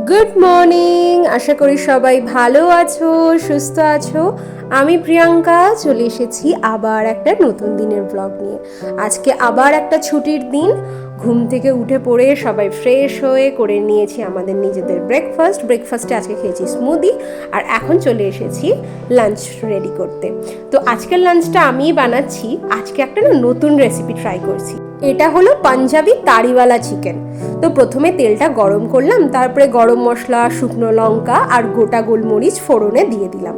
Good morning, আশা করি সবাই ভালো আছো, সুস্থ আছো। আমি প্রিয়াঙ্কা চলে এসেছি আবার একটা নতুন দিনের ব্লগ নিয়ে। আজকে আবার একটা ছুটির দিন। ঘুম থেকে উঠে পড়ে সবাই ফ্রেশ হয়ে করে নিয়েছি আমাদের নিজেদের ব্রেকফাস্টে আজকে খেয়েছি স্মুদি, আর এখন চলে এসেছি লাঞ্চ রেডি করতে। তো আজকের লাঞ্চটা আমিই বানাচ্ছি। আজকে একটা নতুন রেসিপি ট্রাই করছি। এটা হলো পাঞ্জাবি তাড়িওয়ালা চিকেন। তো প্রথমে তেলটা গরম করলাম, তারপরে গরম মশলা, শুকনো লঙ্কা আর গোটা গোলমরিচ ফোড়নে দিয়ে দিলাম।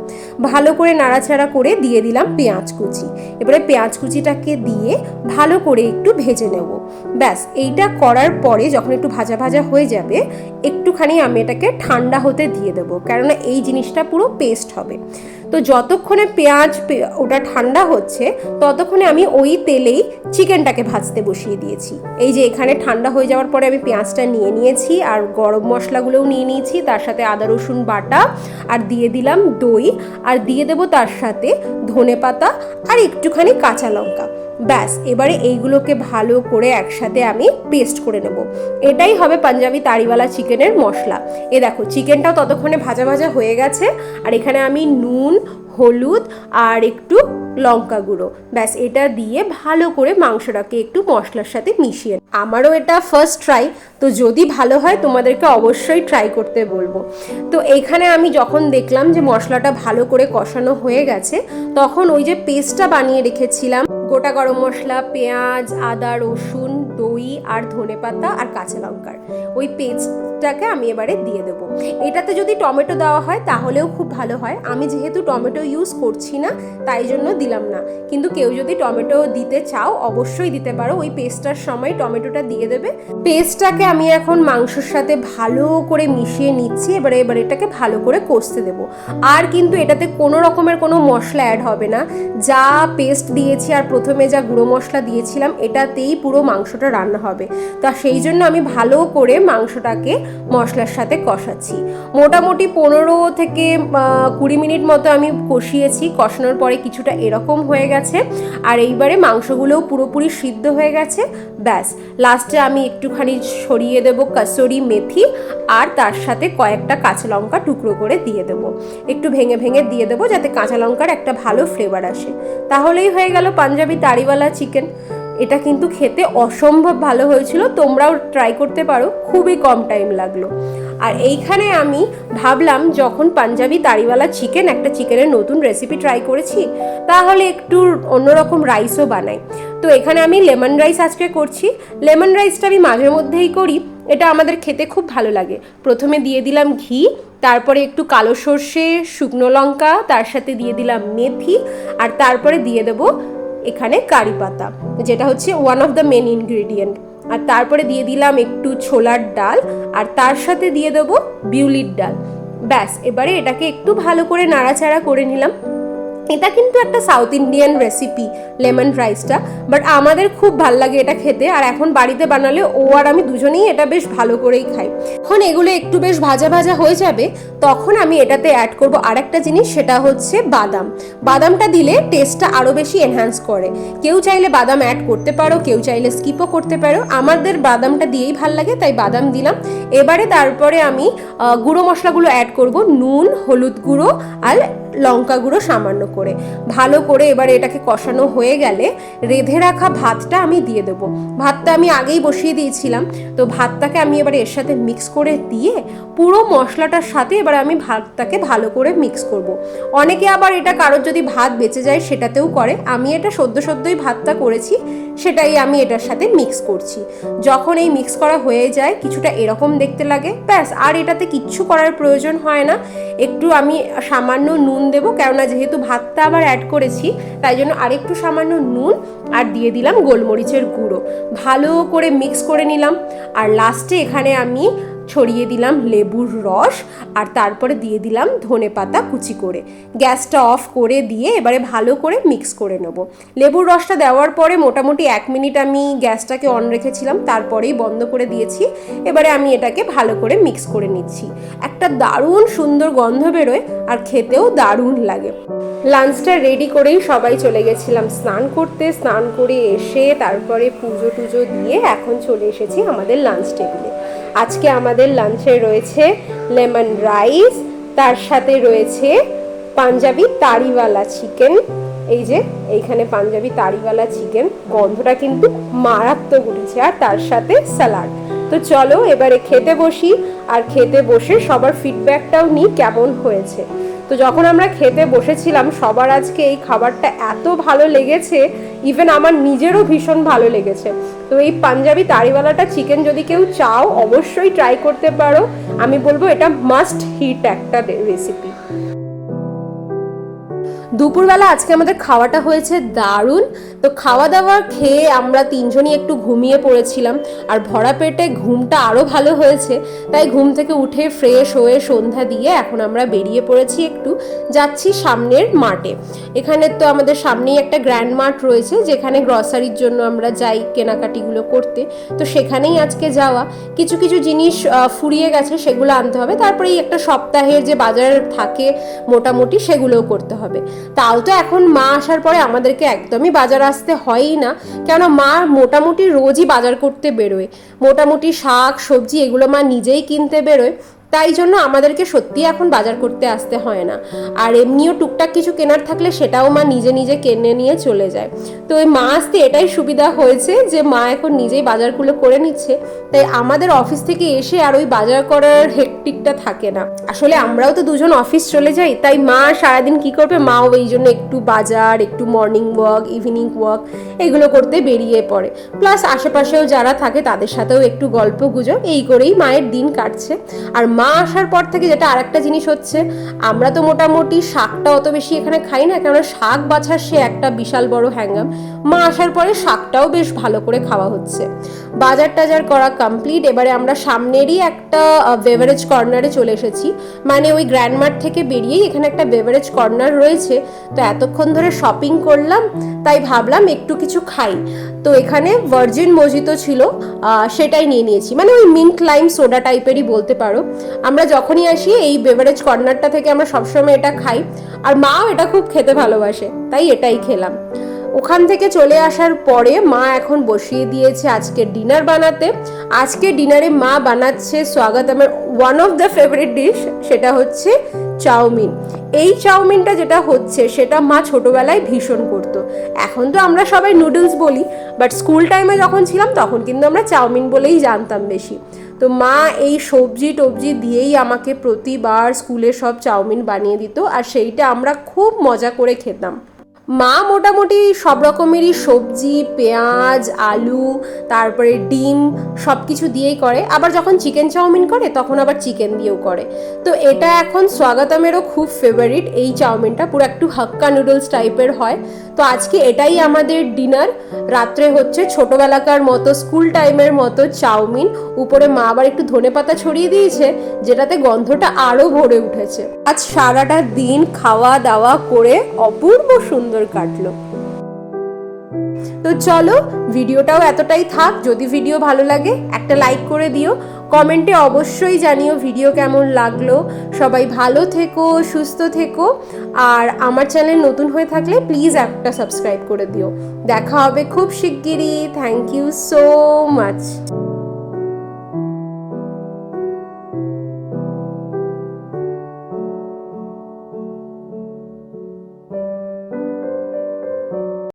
ভালো করে নাড়াচাড়া করে দিয়ে দিলাম পেঁয়াজ কুচি। এবারে পেঁয়াজ কুচিটাকে দিয়ে ভালো করে একটু ভেজে নেব। ব্যাস, এইটা করার পরে যখন একটু ভাজা ভাজা হয়ে যাবে, একটুখানি আমি এটাকে ঠান্ডা হতে দিয়ে দেবো, কেননা এই জিনিসটা পুরো পেস্ট হবে। তো যতক্ষণে ওটা ঠান্ডা হচ্ছে, ততক্ষণে আমি ওই তেলেই চিকেনটাকে ভাজতে বসিয়ে দিয়েছি। এই যে এখানে ঠান্ডা হয়ে যাওয়ার পরে আমি পেঁয়াজটা নিয়ে নিয়েছি, আর গরম মশলাগুলোও নিয়ে নিয়েছি, তার সাথে আদা রসুন বাটা, আর দিয়ে দিলাম দই, আর দিয়ে দেবো তার সাথে ধনেপাতা আর একটুখানি কাঁচা লঙ্কা। ব্যাস, এবারে এইগুলোকে ভালো করে একসাথে আমি পেস্ট করে নেব। এটাই হবে পাঞ্জাবি তাড়িওয়ালা চিকেনের মশলা। এ দেখো, চিকেনটাও ততক্ষণে ভাজা ভাজা হয়ে গেছে, আর এখানে আমি নুন, হলুদ আর একটু লঙ্কা গুঁড়ো, ব্যাস এটা দিয়ে ভালো করে মাংসটাকে একটু মশলার সাথে মিশিয়ে। আমারও এটা ফার্স্ট ট্রাই, তো যদি ভালো হয় তোমাদেরকে অবশ্যই ট্রাই করতে বলবো। তো এইখানে আমি যখন দেখলাম যে মশলাটা ভালো করে কষানো হয়ে গেছে, তখন ওই যে পেস্টটা বানিয়ে রেখেছিলাম, গোটা গরম মশলা, পেঁয়াজ, আদা রসুন, দই আর ধনেপাতা আর কাঁচা লঙ্কার ওই পেস্টটাকে আমি এবারে দিয়ে দেবো। এটাতে যদি টমেটো দেওয়া হয় তাহলেও খুব ভালো হয়। আমি যেহেতু টমেটো ইউজ করছি না, তাই জন্য দিলাম না। কিন্তু কেউ যদি টমেটো দিতে চাও অবশ্যই দিতে পারো। ওই পেস্টটার সময় টমেটোটা দিয়ে দেবে। পেস্টটাকে আমি এখন মাংসর সাথে ভালো করে মিশিয়ে নিচ্ছি। এবারে এটাকে ভালো করে কষতে দেবো। আর কিন্তু এটাতে কোনো রকমের কোনো মশলা অ্যাড হবে না। যা পেস্ট দিয়েছি আর প্রথমে যা গুঁড়ো মশলা দিয়েছিলাম, এটাতেই পুরো মাংসটা রান্না হবে। তা সেই জন্য আমি ভালো করে মাংসটাকে মশলার সাথে কষাচ্ছি। মোটামুটি 15 থেকে 20 মিনিট মতো আমি কষিয়েছি। কষানোর পরে কিছুটা এরকম হয়ে গেছে, আর এইবারে মাংসগুলোও পুরোপুরি সিদ্ধ হয়ে গেছে। ব্যাস, লাস্টে আমি একটুখানি ছড়িয়ে দেবো কাসুরি মেথি, আর তার সাথে কয়েকটা কাঁচা লঙ্কা টুকরো করে দিয়ে দেবো। একটু ভেঙে ভেঙে দিয়ে দেবো, যাতে কাঁচা লঙ্কার একটা ভালো ফ্লেভার আসে। তাহলেই হয়ে গেল পাঞ্জাবি তাড়িওয়ালা চিকেন। এটা কিন্তু খেতে অসম্ভব ভালো হয়েছিল, তোমরাও ট্রাই করতে পারো, খুবই কম টাইম লাগলো। আর এইখানে আমি ভাবলাম, যখন পাঞ্জাবি তাড়িওয়ালা চিকেন, একটা চিকেনের নতুন রেসিপি ট্রাই করেছি, তাহলে একটু অন্যরকম রাইসও বানাই। তো এখানে আমি লেমন রাইস আজকে করছি। লেমন রাইসটা আমি মাঝে মধ্যেই করি, এটা আমাদের খেতে খুব ভালো লাগে। প্রথমে দিয়ে দিলাম ঘি, তারপরে একটু কালো সর্ষে, শুকনো লঙ্কা, তার সাথে দিয়ে দিলাম মেথি, আর তারপরে দিয়ে দেবো এখানে কারি পাতা, যেটা হচ্ছে one of the main ingredient. আর তারপরে দিয়ে দিলাম একটু ছোলার ডাল, আর তার সাথে দিয়ে দেবো বিউলির ডাল। ব্যাস, এবারে এটাকে একটু ভালো করে নাড়াচাড়া করে নিলাম। এটা কিন্তু একটা সাউথ ইন্ডিয়ান রেসিপি লেমন রাইসটা, বাট আমাদের খুব ভাল লাগে এটা খেতে। আর এখন বাড়িতে বানালে ও আর আমি দুজনেই এটা বেশ ভালো করেই খাই। এখন এগুলো একটু বেশ ভাজা ভাজা হয়ে যাবে, তখন আমি এটাতে অ্যাড করব আরেকটা জিনিস, সেটা হচ্ছে বাদাম। বাদামটা দিলে টেস্টটা আরও বেশি এনহ্যান্স করে। কেউ চাইলে বাদাম অ্যাড করতে পারো, কেউ চাইলে স্কিপও করতে পারো। আমাদের বাদামটা দিয়েই ভাল লাগে, তাই বাদাম দিলাম। এবারে তারপরে আমি গুঁড়ো মশলাগুলো অ্যাড করব, নুন, হলুদ গুঁড়ো আর লঙ্কা গুঁড়ো সামান্য করে। ভালো করে এবারে এটাকে কষানো হয়ে গেলে রেঁধে রাখা ভাতটা আমি দিয়ে দেবো। ভাতটা আমি আগেই বসিয়ে দিয়েছিলাম, তো ভাতটাকে আমি এবারে এর সাথে মিক্স করে দিয়ে পুরো মশলাটার সাথে এবারে আমি ভাতটাকে ভালো করে মিক্স করব। অনেকে আবার এটা কারোর যদি ভাত বেঁচে যায় সেটাতেও করে, আমি এটা সদ্যই ভাতটা করেছি, সেটাই আমি এটার সাথে মিক্স করছি। যখন এই মিক্স করা হয়ে যায়, কিছুটা এরকম দেখতে লাগে, ব্যাস আর এটাতে কিচ্ছু করার প্রয়োজন হয় না। একটু আমি সামান্য নুন দেবো, কেননা যেহেতু ভাতটা আবার অ্যাড করেছি, তাই জন্য আরেকটু সামান্য নুন, আর দিয়ে দিলাম গোলমরিচের গুঁড়ো। ভালো করে মিক্স করে নিলাম, আর লাস্টে এখানে আমি ছড়িয়ে দিলাম লেবুর রস, আর তারপরে দিয়ে দিলাম ধনেপাতা কুচি করে। গ্যাসটা অফ করে দিয়ে এবারে ভালো করে মিক্স করে নেব। লেবুর রসটা দেওয়ার পরে মোটামুটি 1 মিনিট আমি গ্যাসটাকে অন রেখেছিলাম, তারপরেই বন্ধ করে দিয়েছি। এবারে আমি এটাকে ভালো করে মিক্স করে নিচ্ছি। একটা দারুণ সুন্দর গন্ধ বেরোয়, আর খেতেও দারুণ লাগে। লাঞ্চটা রেডি করেই সবাই চলে গেছিলাম স্নান করতে। স্নান করে এসে তারপরে পুজো টুজো দিয়ে এখন চলে এসেছি আমাদের লাঞ্চ টেবিলে। আজকে আমাদের লাঞ্চে রয়েছে লেমন রাইস, তার সাথে রয়েছে পাঞ্জাবি তাড়িওয়ালা চিকেন। এই যে এইখানে পাঞ্জাবি তাড়িওয়ালা চিকেন, গন্ধটা কিন্তু মারাত্মক উঠেছে, আর তার সাথে স্যালাড। তো চলো এবারে খেতে বসি, আর খেতে বসে সবার ফিডব্যাকটাও নিই কেমন হয়েছে। তো যখন আমরা খেতে বসেছিলাম সবার আজকে এই খাবারটা এত ভালো লেগেছে, ইভেন আমার নিজেরও ভীষণ ভালো লেগেছে। তো এই পাঞ্জাবি তাড়িওয়ালাটা চিকেন যদি কেউ চাও অবশ্যই ট্রাই করতে পারো, আমি বলবো এটা মাস্ট হিট একটা রেসিপি। দুপুরবেলা আজকে আমাদের খাওয়াটা হয়েছে দারুণ। তো খাওয়া দাওয়া খেয়ে আমরা তিনজনই একটু ঘুমিয়ে পড়েছিলাম, আর ভরা পেটে ঘুমটা আরও ভালো হয়েছে। তাই ঘুম থেকে উঠে ফ্রেশ হয়ে সন্ধ্যা দিয়ে এখন আমরা বেরিয়ে পড়েছি, একটু যাচ্ছি সামনের মার্টে। এখানে তো আমাদের সামনেই একটা গ্র্যান্ড মার্ট রয়েছে, যেখানে গ্রসারির জন্য আমরা যাই কেনাকাটিগুলো করতে। তো সেখানেই আজকে যাওয়া, কিছু কিছু জিনিস ফুরিয়ে গেছে সেগুলো আনতে হবে, তারপরে এই একটা সপ্তাহের যে বাজার থাকে মোটামুটি সেগুলোও করতে হবে। তাও তো এখন মা আসার পরে আমাদেরকে একদমই বাজার আসতে হয়ই না, কেননা মা মোটামুটি রোজই বাজার করতে বেরোয়, মোটামুটি শাক সবজি এগুলো মা নিজেই কিনতে বেরোয়। তাই জন্য আমাদেরকে সত্যি এখন বাজার করতে আসতে হয় না। আর এমনিও টুকটাক কিছু কেনার থাকলে সেটাও মা নিজে নিজে কিনে নিয়ে চলে যায়। তো ওই মা আসতে এটাই সুবিধা হয়েছে যে মা এখন নিজেই বাজারগুলো করে নিচ্ছে, তাই আমাদের অফিস থেকে এসে আর ওই বাজার করার হেক্টিকটা থাকে না। আসলে আমরাও তো দুজন অফিস চলে যাই, তাই মা সারাদিন কি করবে, মাও এই জন্য একটু বাজার, একটু মর্নিং ওয়াক, ইভিনিং ওয়াক এগুলো করতে বেরিয়ে পড়ে। প্লাস আশেপাশেও যারা থাকে তাদের সাথেও একটু গল্প গুজব, এই করেই মায়ের দিন কাটছে। আর মা আসার পর থেকে যেটা আরেকটা জিনিস হচ্ছে, আমরা তো মোটামুটি শাকটা অত বেশি এখানে খাই না, কেননা শাক বাছার সে একটা বিশাল বড় হ্যাঙ্গাম। মা আসার পরে শাকটাও বেশ ভালো করে খাওয়া হচ্ছে। বাজার টাজার করা কমপ্লিট। এবারে আমরা সামনেরই একটা বেভারেজ কর্নারে চলে এসেছি, মানে ওই গ্র্যান্ড মার্ট থেকে বেরিয়েই এখানে একটা বেভারেজ কর্নার রয়েছে। তো এতক্ষণ ধরে শপিং করলাম, তাই ভাবলাম একটু কিছু খাই। তো এখানে ভার্জিন মজিতো ছিল, সেটাই নিয়ে নিয়েছি, মানে ওই মিন্ট লাইম সোডা টাইপেরই বলতে পারো। আমরা যখনই আসি এই বেভারেজ কর্নারটা থেকে আমরা সবসময় এটা খাই, আর মাও এটা খুব খেতে ভালোবাসে, তাই এটাই খেলাম। ওখান থেকে চলে আসার পরে মা এখন বসিয়ে দিয়েছে আজকে ডিনার বানাতে। আজকে ডিনারে মা বানাচ্ছে স্বাগতমের one of the favourite dish, সেটা হচ্ছে চাউমিন। এই চাউমিনটা যেটা হচ্ছে সেটা মা ছোটবেলায় ভীষণ করতো। এখন তো আমরা সবাই নুডলস বলি, বাট স্কুল টাইমে যখন ছিলাম তখন কিন্তু আমরা চাউমিন বলেই জানতাম বেশি। তো মা এই সবজি টবজি দিয়েই আমাকে প্রতিবার স্কুলে সব চাউমিন বানিয়ে দিত, আর সেইটা আমরা খুব মজা করে খেতাম। মা মোটামুটি সব রকমেরই সবজি, পেঁয়াজ, আলু, তারপরে ডিম সব কিছু দিয়েই করে। আবার যখন চিকেন চাউমিন করে তখন আবার চিকেন দিয়েও করে। তো এটা এখন স্বাগতমেরও খুব ফেভারিট। এই চাউমিনটা পুরো একটু হাক্কা নুডলস টাইপের হয়। তো আজকে এটাই আমাদের ডিনার। রাত্রে হচ্ছে ছোটবেলাকার মতো স্কুল টাইমের মতো চাউমিন, উপরে মা আবার একটু ধনেপাতা ছড়িয়ে দিয়েছে, যেটাতে গন্ধটা আরো ভরে উঠেছে। আজ সারাটা দিন খাওয়া দাওয়া করে অপূর্ব সুন্দর কাটলো। তো চলো ভিডিওটাও এতটাই থাক। যদি ভিডিও ভালো লাগে একটা লাইক করে দিও, কমেন্টে অবশ্যই জানিও ভিডিও কেমন লাগলো। সবাই ভালো থেকো, সুস্থ থেকো, আর আমার চ্যানেল নতুন হয়ে থাকলে প্লিজ একটা সাবস্ক্রাইব করে দিও। দেখা হবে খুব শিগগিরই। Thank you so much.